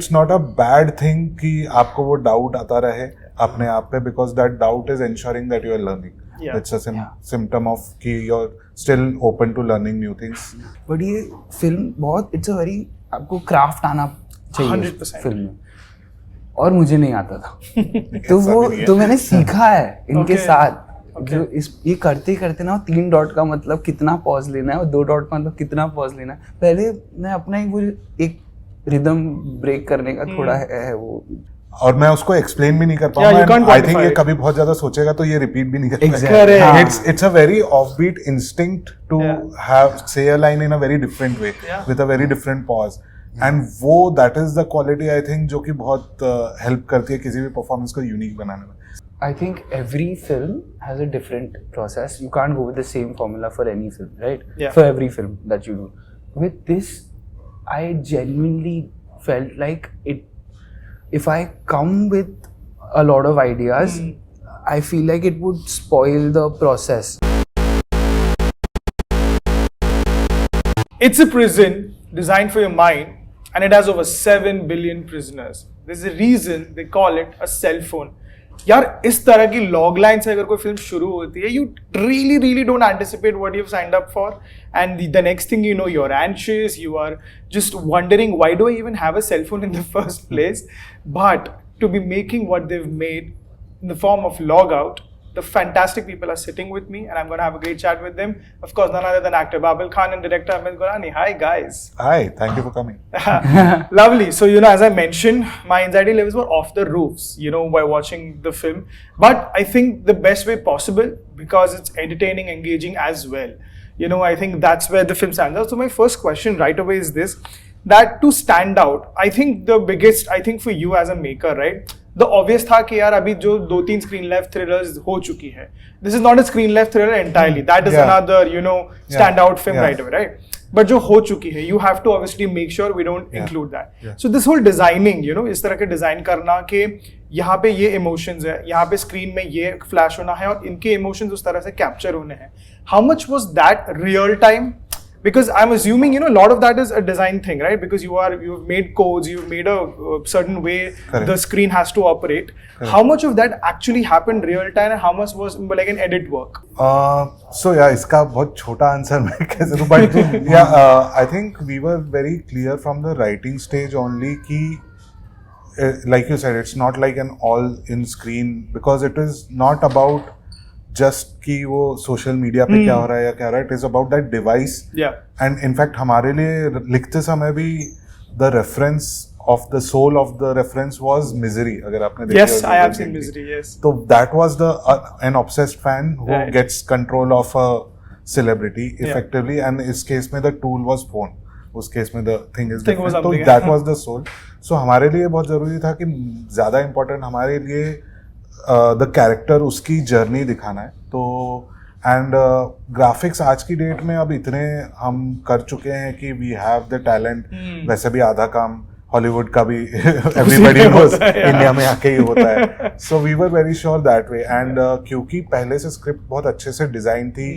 It's not a bad thing कि आपको वो doubt आता रहे अपने आप पे, because that doubt is ensuring that you are learning. Yeah. It's a symptom of कि you're still open to learning new things. But ये फिल्म बहुत it's a very आपको क्राफ्ट आना चाहिए 100%. फिल्म में, और मुझे नहीं आता था तो वो तो मैंने सीखा है इनके साथ जो ये करते करते ना 3 डॉट का मतलब कितना पॉज लेना है और 2 डॉट का मतलब कितना पॉज लेना है, पहले मैं अपना ही वो एक रिदम ब्रेक करने का थोड़ा है वो, और मैं उसको एक्सप्लेन भी नहीं कर पाऊंगा. आई थिंक ये कभी बहुत ज्यादा सोचेगा तो ये रिपीट भी नहीं कर पाएगा. It's a very offbeat instinct to have say a line in a very different way with a very different pause. And वो that is the quality I think जो कि बहुत help करती है किसी भी performance को unique बनाने में. I think every film has a different process. You can't go with the same formula for any film, right? Yeah. For every film that you do. With this, I genuinely felt like if I come with a lot of ideas, I feel like it would spoil the process. It's a prison designed for your mind, and it has over 7 billion prisoners. There's a reason they call it a cell phone. यार इस तरह की log line से अगर कोई film शुरू होती है, you really don't anticipate what you've signed up for, and the next thing you know, you're anxious, you are just wondering, why do I even have a cell phone in the first place? But to be making what they've made in the form of Logout, the fantastic people are sitting with me, and I'm going to have a great chat with them. Of course, none other than actor Babil Khan and director Amit Golani. Hi, guys. Hi, thank you for coming. Lovely. So, as I mentioned, my anxiety levels were off the roofs, by watching the film. But I think the best way possible, because it's entertaining, engaging as well. I think that's where the film stands out. So, my first question right away is this, that to stand out, I think the biggest, for you as a maker, right? The obvious था कि यार अभी जो 2-3 screen life thrillers हो चुकी है, this is not a screen life thriller entirely, that is another standout film right away, right? But जो हो चुकी है, you have to obviously make sure we don't include that. So this whole designing, इस तरह के design करना कि यहाँ पे ये emotions है, यहाँ पे screen में ये flash होना है और इनके emotions उस तरह से capture होने हैं. How much was that real time? Because I'm assuming, a lot of that is a design thing, right? Because you've made codes, you've made a certain way the screen has to operate. How much of that actually happened real time, and how much was like an edit work? So yeah, इसका बहुत छोटा answer मैं कैसे दूँ, but I think we were very clear from the writing stage only कि like you said, it's not like an all in screen, because it is not about just कि वो social media पे क्या हो रहा है या क्या हो रहा है. It is about that device. And in fact हमारे लिए लिखते समय भी the reference of the soul of the reference was misery. अगर आपने देखा, yes, I have seen misery. Yes. तो that was the an obsessed fan who gets control of a celebrity effectively, and इस केस में the tool was phone. उस case में the thing is different. तो that was the soul. So हमारे लिए बहुत जरूरी था कि ज्यादा इंपॉर्टेंट हमारे लिए द कैरेक्टर, उसकी जर्नी दिखाना है. तो एंड ग्राफिक्स आज की डेट में अब इतने हम कर चुके हैं कि वी हैव द टैलेंट. वैसे भी आधा काम हॉलीवुड का भी एवरीबॉडी नोज इंडिया में आके ही होता है. So we were very sure that way. And क्योंकि पहले से स्क्रिप्ट बहुत अच्छे से डिजाइन थी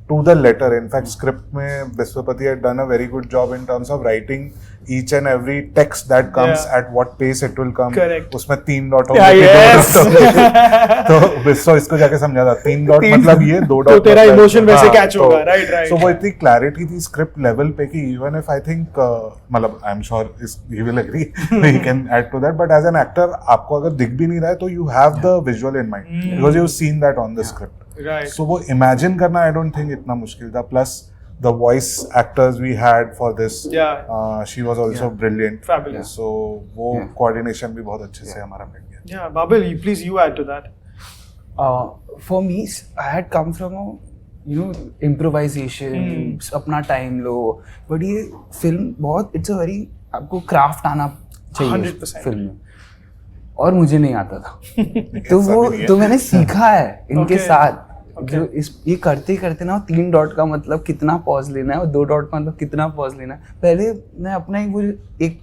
to the letter. In fact script में Vishwapati had done a very good job in terms of writing each and every text that comes at what pace it will come. Correct. उसमें 3 dot होंगे तो विश्व इसको जाके समझा था 3 डॉट मतलब ये 2 डॉट, तो तेरा इमोशन वैसे कैच होगा. राइट. सो वो इतनी क्लैरिटी थी स्क्रिप्ट लेवल पे कि इवन इफ आई थिंक मतलब I am sure he will agree, he can add to that, but as an actor आपको अगर दिख भी नहीं रहा है तो you have the visual in mind because you seen that on the script. So वो इमेजिन करना आई डोंट थिंक इतना मुश्किल था. Plus the voice actors we had for this, she was also brilliant. Fabulous. So वो coordination भी बहुत अच्छे से हमारा मिल गया. Yeah, Babil, please you add to that. For me, I had come from a improvisation, अपना time लो, but ये film बहुत it's a very आपको craft आना चाहिए 100% film में, और मुझे नहीं आता था. तो वो तो मैंने सीखा है इनके साथ. जो ये करते करते ना 3 डॉट का मतलब कितना पॉज लेना है और 2 डॉट का मतलब कितना पॉज लेना है, पहले मैं अपना ही वो एक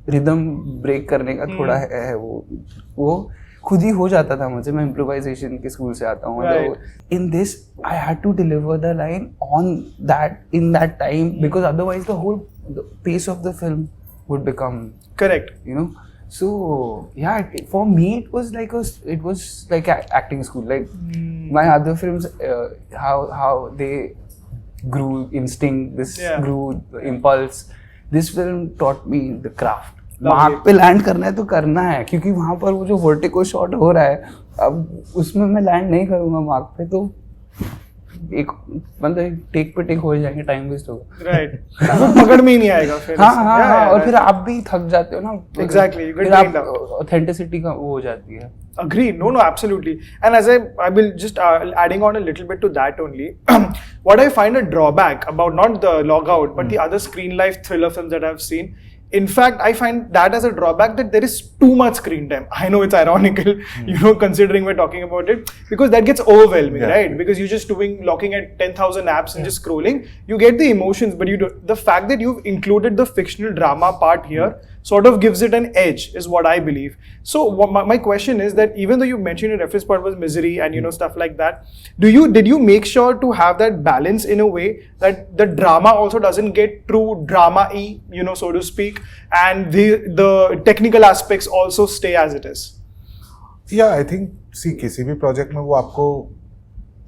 रिदम ब्रेक करने का थोड़ा है वो खुद ही हो जाता था मुझे. मैं इम्प्रोवाइजेशन के स्कूल से आता हूँ. In this I had to deliver the line on that in that time, because otherwise the whole pace of the film would become correct. So yeah, for me it was like acting school. Like my other films, how they grew instinct, this grew impulse. This film taught me the craft. Mark पे land करना है तो करना है, क्योंकि वहाँ पर वो जो वर्टिको शॉट हो रहा है, अब उसमें मैं लैंड नहीं करूँगा मार्क पे तो एक मतलब टेक पे टेक हो जाएंगे, टाइम वेस्ट होगा, राइट, पकड़ में ही नहीं आएगा फिर। हाँ, और फिर आप भी थक जाते हो ना, एग्जैक्टली, फिर आप ऑथेंटिसिटी का वो हो जाती है। Agreed. No, absolutely. And as I will just adding on a little bit to that only. What I find a drawback about not the Logout, but the other screen life thriller films that I've seen. In fact, I find that as a drawback that there is too much screen time. I know it's ironical, considering we're talking about it, because that gets overwhelming, right? Because you're just looking at 10,000 apps and just scrolling. You get the emotions, but the fact that you've included the fictional drama part here sort of gives it an edge, is what I believe. So my question is that even though you mentioned your reference part was misery and stuff like that, did you make sure to have that balance in a way that the drama also doesn't get too drama-y, so to speak, and the technical aspects also stay as it is? Yeah, I think किसी भी project में वो आपको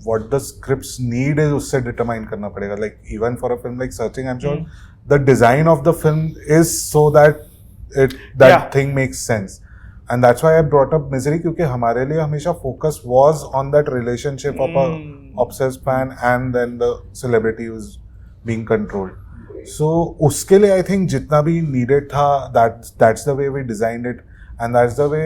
what the scripts need is उससे determine करना पड़ेगा. Like even for a film like Searching, I'm sure the design of the film is so that thing makes sense. And that's why I brought up Misery, क्योंकि हमारे लिए हमेशा focus was on that relationship of a obsessed fan and then the celebrity who's being controlled. So उसके लिए I think जितना भी needed था, that's the way we designed it, and that's the way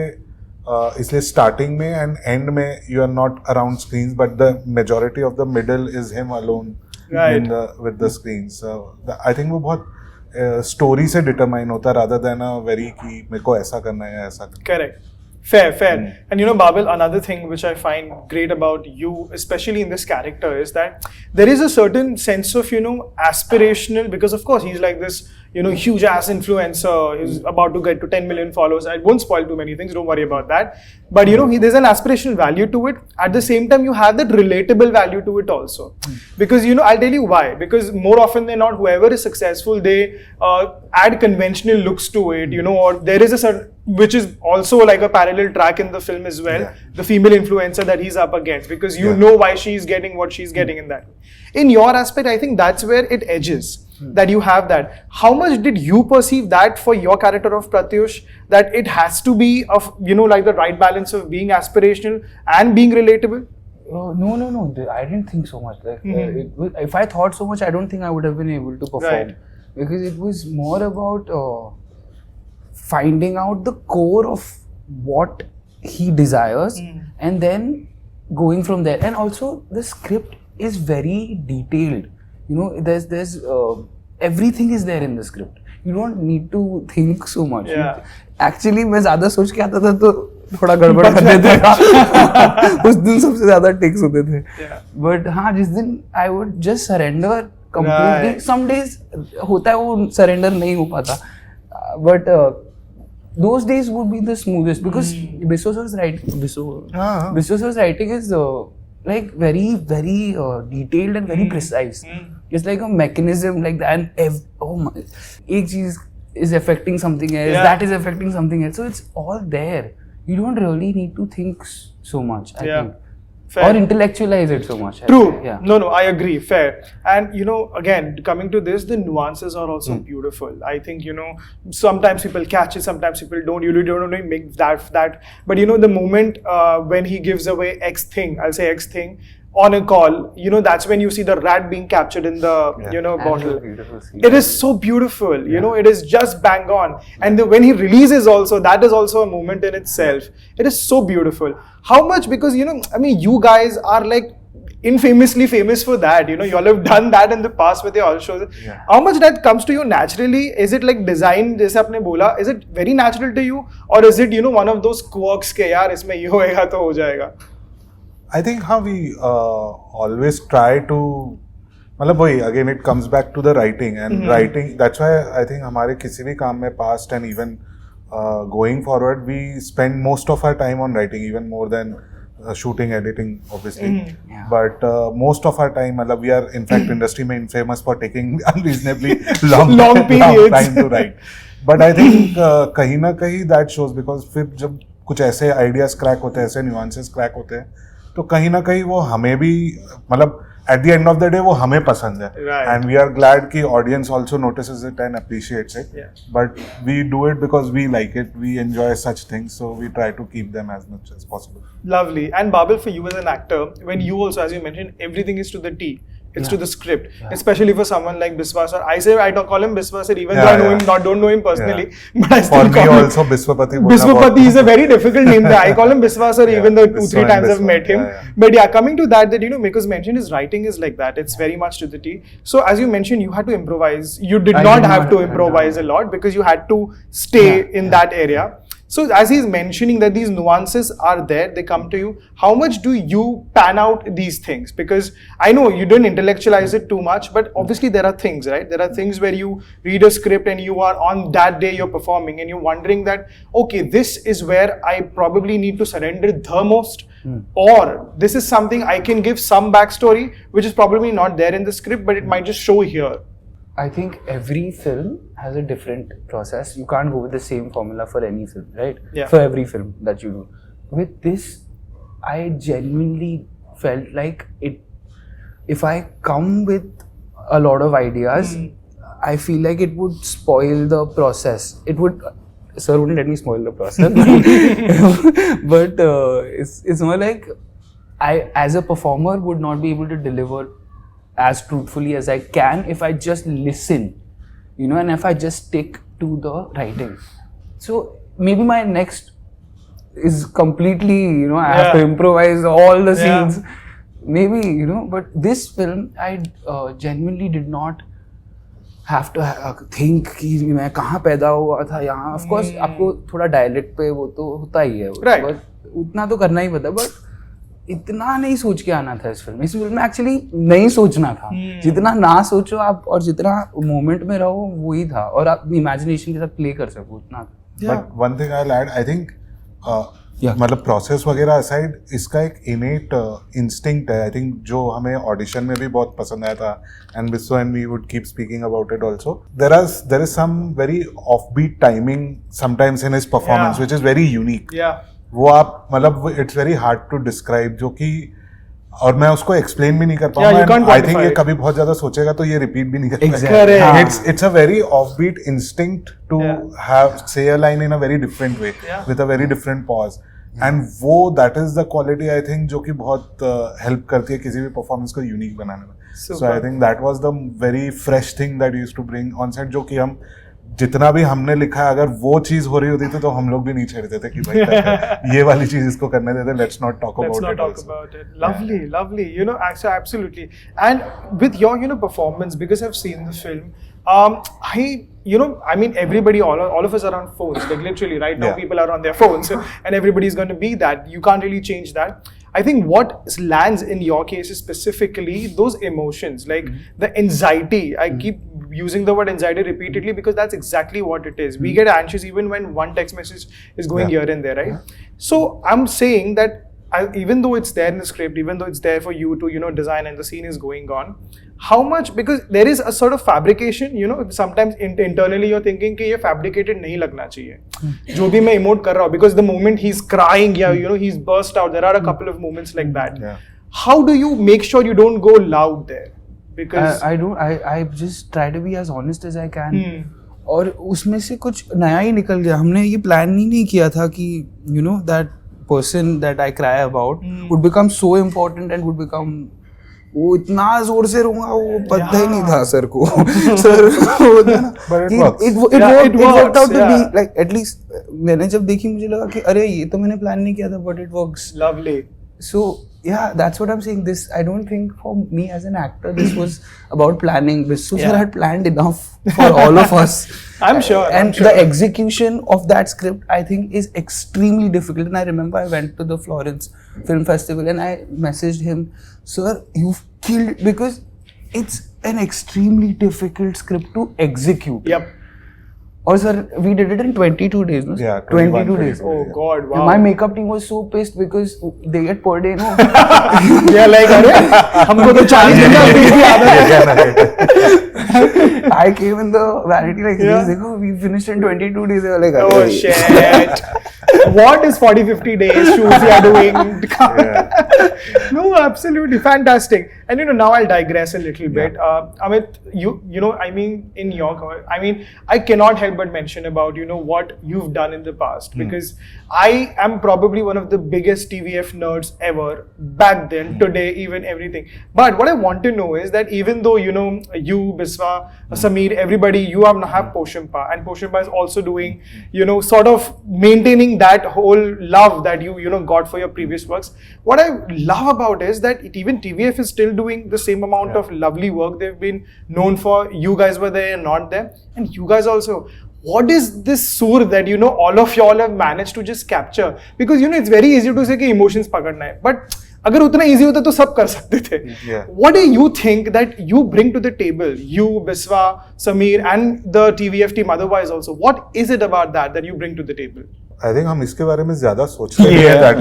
इसलिए starting में and end में you are not around screens, but the majority of the middle is him alone with the screens. So I think वो बहुत story से determine होता rather than a very कि मेरे को ऐसा करना है या ऐसा करना है. Correct. Fair. And Babil, another thing which I find great about you, especially in this character, is that there is a certain sense of, aspirational, because of course he's like this, huge ass influencer. He's about to get to 10 million followers. I won't spoil too many things, don't worry about that. But there's an aspirational value to it. At the same time, you have that relatable value to it also. Because I'll tell you why. Because more often than not, whoever is successful, they add conventional looks to it, or there is a certain, which is also like a parallel track in the film as well, the female influencer that he's up against, because you know why she's getting what she's getting in that. In your aspect, I think that's where it edges, that you have that. How much did you perceive that for your character of Pratyush, that it has to be of, like the right balance of being aspirational and being relatable? No. I didn't think so much. Like, if I thought so much, I don't think I would have been able to perform. Right. Because it was more about finding out the core of what he desires and then going from there. And also the script is very detailed. There's everything is there in the script. You don't need to think so much. Actually, मैं ज़्यादा सोच के आता था तो थोड़ा गड़बड़ कर देते थे. उस दिन सबसे ज़्यादा टेक्स होते थे. But हाँ, जिस दिन I would just surrender completely. Right. Some days होता है वो surrender नहीं हो पाता. But those days would be the smoothest, because Biswa sir's writing is like very, very detailed and very precise. It's like a mechanism like that, and एक चीज is affecting something else, that is affecting something else. So it's all there. You don't really need to think so much, I think. Fair. Or intellectualize it so much. True. No, I agree. Fair. And again, coming to this, the nuances are also beautiful. I think, sometimes people catch it, sometimes people don't. You don't really make that. But the moment when he gives away X thing, I'll say X thing, on a call, that's when you see the rat being captured in the, bottle. It is so beautiful, it is just bang on. And when he releases also, that is also a moment in itself. It is so beautiful. How much, because, you guys are like infamously famous for that, you all have done that in the past with your all shows. How much that comes to you naturally? Is it like design, jaise aapne bola, is it very natural to you? Or is it, one of those quirks ke yaar, isme ye hoega to ho jayega? I think how we always try to, again it comes back to the writing and writing. That's why I think हमारे किसी भी काम में past and even going forward, we spend most of our time on writing, even more than shooting, editing, obviously. But most of our time, we are in fact industry में famous for taking unreasonably long periods time to write. But I think कहीं ना कहीं that shows because फिर जब कुछ ऐसे ideas crack होते हैं, ऐसे nuances crack होते हैं, तो कहीं ना कहीं वो हमें भी मतलब at the end of the day वो हमें पसंद है. Right. And we are glad कि audience also notices it and appreciates it. Yeah. But we do it because we like it. We enjoy such things, so we try to keep them as much as possible. Lovely. And Babil, for you as an actor, when you also, as you mentioned, everything is to the T. It's to the script, especially for someone like Biswa sir. I call him Biswa sir, even though I know him, don't know him personally. But I still call him also Biswapati. Biswapati is a very difficult name. I call him Biswa sir, even though 2-3 times I've met him. But yeah, coming to that, because mentioned his writing is like that. It's very much to the T. So as you mentioned, you had to improvise. You did not have to improvise a lot because you had to stay in that area. So as he's mentioning that these nuances are there, they come to you. How much do you pan out these things? Because I know you didn't intellectualize it too much, but obviously there are things, right? There are things where you read a script and you are on that day you're performing and you're wondering that, okay, this is where I probably need to surrender the most. Or this is something I can give some backstory, which is probably not there in the script, but it might just show here. I think every film has a different process. You can't go with the same formula for any film, right? Yeah. For every film that you do. With this, I genuinely felt like if I come with a lot of ideas, I feel like it would spoil the process. Sir wouldn't let me spoil the process. But it's more like I, as a performer, would not be able to deliver as truthfully as I can if I just listen, and if I just stick to the writing. So maybe my next is completely, I have to improvise all the scenes. Maybe, but this film, I genuinely did not have to think कि मैं कहाँ पैदा हुआ था यहाँ. Of course, आपको थोड़ा dialect पे वो तो होता ही है. Right. But उतना तो करना ही पड़ता. But इतना नहीं सोच के आना था इस फिल्म में एक्चुअली नहीं सोचना था. जितना ना सोचो आप और जितना मोमेंट में रहो वही था और आप इमेजिनेशन के साथ प्ले कर सको उतना. But one thing I will add, I think मतलब प्रोसेस वगैरह असाइड इसका एक इनेट इंस्टिंक्ट है. आई थिंक जो हमें ऑडिशन में भी बहुत पसंद आया था and Biswa and we would keep speaking about it also. There is some very offbeat timing sometimes in his performance which is very unique. वो आप मतलब it's very hard to describe, जो कि और मैं उसको एक्सप्लेन भी नहीं कर पाऊंगा. आई थिंक ये कभी बहुत ज्यादा सोचेगा तो ये रिपीट भी नहीं कर पाएगा. It's a very offbeat instinct to have say a line in a very different way with a very different pause. And वो that is the quality I think जो कि बहुत हेल्प करती है किसी भी परफॉर्मेंस को यूनिक बनाने में. So I think that was the very fresh thing that used to bring on set, जो कि हम जितना भी हमने लिखा है अगर वो चीज हो रही होती थी तो हम लोग भी नहीं छेड़ते थे कि भाई ये वाली चीज इसको करने देते. Let's not talk about it. Lovely. Absolutely. And with your performance, because I've seen the film, I mean everybody, all of us are on phones, like literally right now people are on their phones and everybody's going to be that. You can't really change that. I think what lands in your case is specifically those emotions, like the anxiety. I keep using the word anxiety repeatedly because that's exactly what it is. We get anxious even when one text message is going here and there, right? So I'm saying that even though it's there in the script, even though it's there for you to design and the scene is going on, how much, because there is a sort of fabrication, sometimes internally you're thinking कि ये fabricated नहीं लगना चाहिए जो भी मैं emote कर रहा हूँ, because the moment he's crying, he's burst out, there are a couple of moments like that. How do you make sure you don't go loud there? Because I just try to be as honest as I can. और उसमें से कुछ नया ही निकल गया. हमने ये plan नहीं किया था कि that person that I cry about would become so important and would become, वो इतना जोर से रोऊंगा वो पता ही नहीं था सर को. Sir it worked out to be like, at least मैंने जब देखी मुझे लगा कि अरे ये तो मैंने प्लान नहीं किया था, but it works. Lovely. So yeah, that's what I'm saying. This, I don't think for me as an actor this was about planning. Biswa sir had planned enough for all of us. I'm sure. And the execution of that script, I think, is extremely difficult. And I remember I went to the Florence Film Festival and I messaged him, "Sir, you've killed it," because it's an extremely difficult script to execute. Yep. Or sir, we did it in 22 days, no? Yeah, 22 days. Oh God, wow. And my makeup team was so pissed because they get per day, no? Yeah, like, अरे हमको तो 40 दिन का bill भी आता है. I came in the vanity like this. देखो, we finished in 22 days. They were like, Oh "Arey." shit. What is 40-50 days shoots you are doing? No, absolutely fantastic. And now I'll digress a little bit. Amit, you know, I mean, in your, I mean, I cannot help but mention about what you've done in the past, because I am probably one of the biggest TVF nerds ever back then, today, even everything. But what I want to know is that even though you, Biswa, Sameer, everybody, you have Poshampa, and Poshampa is also doing sort of maintaining that whole love that you got for your previous works. What I love about is that even TVF is still doing the same amount of lovely work they've been known for. You guys were there, not there, and you guys also. What is this sur that all of y'all have managed to just capture? Because it's very easy to say कि emotions पकड़ना है, but अगर उतना easy होता तो सब कर सकते थे. What do you think that you bring to the table? You, Biswa, Sameer, and the TVF team otherwise also. What is it about that you bring to the table? I think हम इसके बारे में ज़्यादा सोचते हैं. That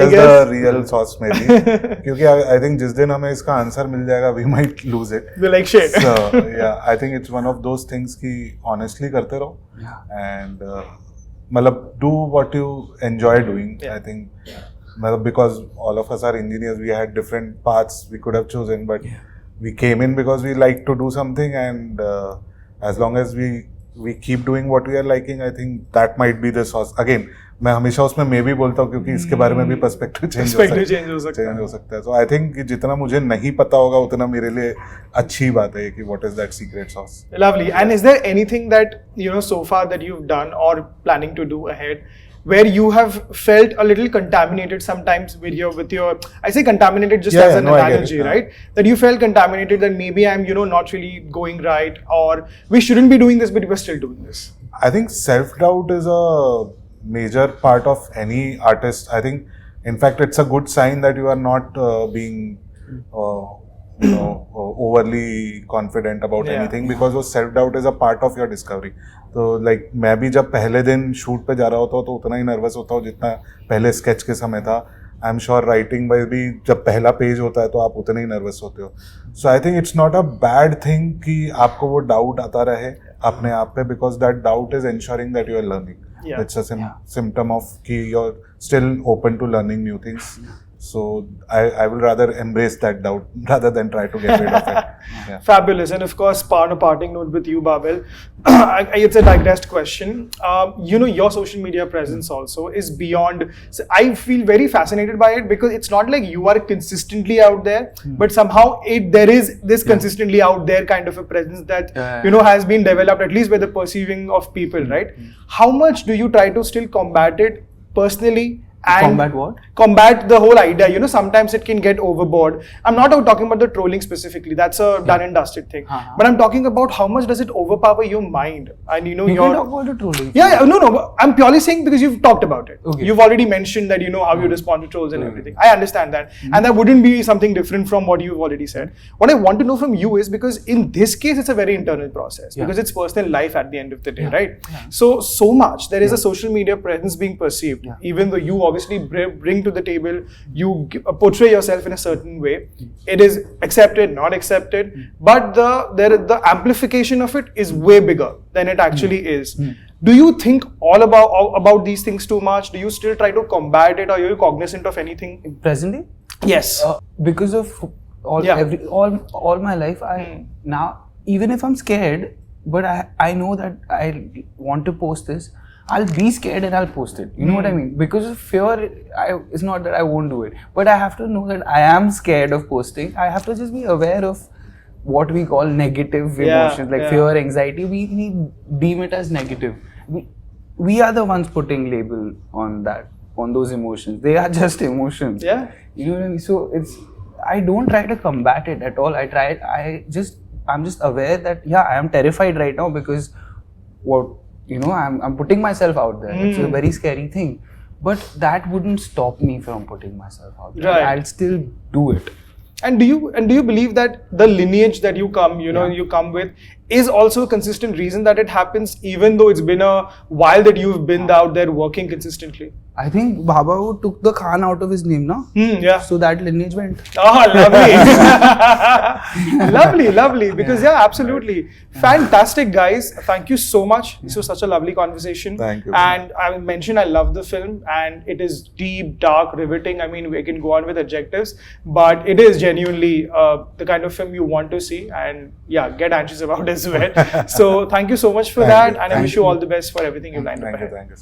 is the real sauce maybe. क्योंकि I think जिस दिन हमें इसका आंसर मिल जाएगा, we might lose it. We're like shit. So yeah, I think it's one of those things कि honestly करते रहो. And मतलब do what you enjoy doing. I think because all of us are engineers, we had different paths we could have chosen, but we came in because we like to do something, and as long as we keep doing what we are liking, I think that might be the source. Again, मैं हमेशा उसमें मैं भी बोलता हूँ क्योंकि इसके बारे में भी पर्सपेक्टिव चेंज हो सकता है. So I think जितना मुझे नहीं पता होगा उतना मेरे लिए अच्छी बात है कि what is that secret sauce. Lovely. And is there anything that so far that you've done or planning to do ahead where you have felt a little contaminated sometimes with your I say contaminated just as an analogy, right? That you felt contaminated, that maybe I'm not really going right, or we shouldn't be doing this but we're still doing this. I think self-doubt is a major part of any artist. I think in fact it's a good sign that you are not being overly confident about anything, because self-doubt is a part of your discovery. तो like मैं भी जब पहले दिन shoot पे जा रहा होता हूँ तो उतना ही नर्वस होता हूँ जितना पहले स्केच के समय था. आई एम श्योर राइटिंग में भी जब पहला पेज होता है तो आप उतने ही नर्वस होते हो. So I think it's not a bad thing कि आपको वो डाउट आता रहे अपने आप पे, because that doubt is ensuring that you are learning. It's a symptom of कि you're still open to learning new things. So I will rather embrace that doubt rather than try to get rid of it. Fabulous. And of course, parting note with you, Babil. It's a digressed question. Your social media presence also is beyond. So I feel very fascinated by it because it's not like you are consistently out there, but somehow there is this consistently out there kind of a presence that has been developed, at least by the perceiving of people, right? How much do you try to still combat it personally? And combat what? Combat the whole idea. Sometimes it can get overboard. I'm not talking about the trolling specifically. That's a done and dusted thing. But I'm talking about how much does it overpower your mind? And you can talk about the trolling. No. I'm purely saying because you've talked about it. Okay. You've already mentioned that how you respond to trolls and everything. I understand that. And that wouldn't be something different from what you've already said. What I want to know from you is, because in this case, it's a very internal process. Because it's personal life at the end of the day, right? So much. There is a social media presence being perceived. Even though you obviously bring to the table, you portray yourself in a certain way. It is accepted, not accepted, but the amplification of it is way bigger than it actually is. Do you think all about these things too much? Do you still try to combat it, or are you cognizant of anything? Presently? Yes. Because of all my life, now even if I'm scared, but I know that I want to post this, I'll be scared and I'll post it. You know what I mean? Because of fear, it's not that I won't do it. But I have to know that I am scared of posting. I have to just be aware of what we call negative emotions, like fear, anxiety. We deem it as negative. We are the ones putting label on those emotions. They are just emotions. Yeah. You know what I mean? So I don't try to combat it at all. I'm just aware that I am terrified right now because I'm putting myself out there. It's a very scary thing, but that wouldn't stop me from putting myself out there. Right. I'll still do it. And do you believe that the lineage that you come, you come with is also a consistent reason that it happens, even though it's been a while that you've been out there working consistently? I think Baba took the Khan out of his name, no? Yeah. So that lineage went. Oh, lovely. lovely. Because yeah, absolutely. Fantastic, guys. Thank you so much. This was such a lovely conversation. Thank you. And I mentioned I love the film, and it is deep, dark, riveting. I mean, we can go on with adjectives, but it is genuinely the kind of film you want to see, and yeah, get anxious about as well. So thank you so much for that, and I wish you all the best for everything you lined up ahead. Thank you.